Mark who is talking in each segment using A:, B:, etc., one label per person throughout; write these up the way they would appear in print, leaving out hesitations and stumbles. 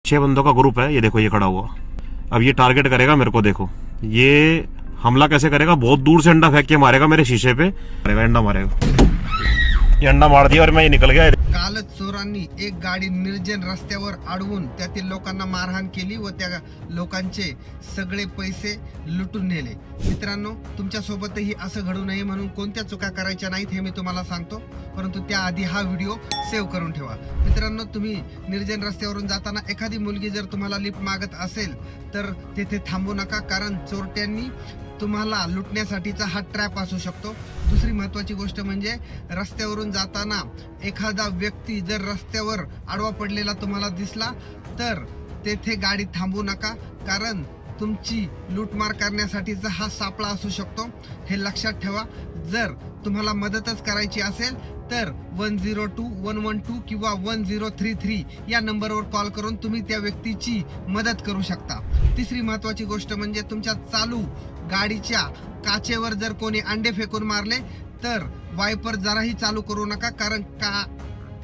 A: 6 बंदों का ग्रुप है, ये देखो ये खड़ा हुआ। अब ये टारगेट करेगा मेरे को, देखो ये हमला कैसे करेगा, बहुत दूर से अंडा फेंक के मारेगा मेरे शीशे पे, मारेगा अंडा मारेगा। ये अंडा मार दिया और मैं ये निकल गया।
B: कालच चोरांनी एक गाडी निर्जन रस्त्यावर अडवून त्यातील लोकांना मारहाण केली व त्या लोकांचे सगळे पैसे लुटून नेले। मित्रांनो, तुमच्या सोबतही असं घडू नये म्हणून कोणत्या चुका करायच्या नाहीत हे मी तुम्हाला सांगतो, परंतु त्याआधी हा व्हिडिओ सेव्ह करून ठेवा। मित्रांनो, तुम्ही निर्जन रस्त्यावरून जाताना एखादी मुलगी जर तुम्हाला लिफ्ट मागत असेल तर तेथे थांबू नका, कारण चोरट्यांनी तुम्हाला लुटण्यासाठीचा हा ट्रॅप असू शकतो। दुसरी महत्त्वाची गोष्ट म्हणजे रस्त्यावरून जाताना एखादा व्यक्ती जर रस्त्यावर आडवा पडलेला तुम्हाला दिसला तर तेथे गाडी थांबवू नका, कारण तुमची लूटमार करण्यासाठीचा हा सापळा असू शकतो, हे लक्षात ठेवा। जर तुम्हाला मदतच करायची असेल तर 102 112 किंवा 1033 या नंबरवर कॉल करून तुम्ही त्या व्यक्तीची मदत करू शकता। तिसरी महत्त्वाची गोष्ट म्हणजे तुमच्या चालू गाडीच्या काचेवर जर कोणी अंडे फेकून मारले तर वायपर जराही चालू करू नका,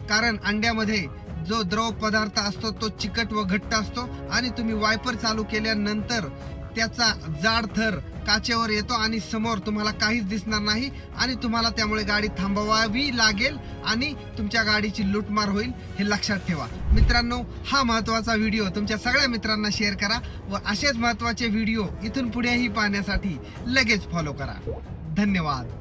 B: कारण अंड्यामध्ये जो द्रव पदार्थ असतो तो चिकट व घट्ट असतो आणि तुम्ही वायपर चालू केल्यानंतर त्याचा जाड थर काचेवर येतो आणि समोर तुम्हाला काहीच दिसणार नाही आणि तुम्हाला त्यामुळे गाडी थांबवावी लागेल आणि तुमच्या गाडीची लूटमार होईल, हे लक्षात ठेवा। मित्रांनो, हा महत्त्वाचा व्हिडिओ तुमच्या सगळ्या मित्रांना शेअर करा व असेच महत्त्वाचे व्हिडिओ इथून पुढेही पाहण्यासाठी लगेच फॉलो करा। धन्यवाद।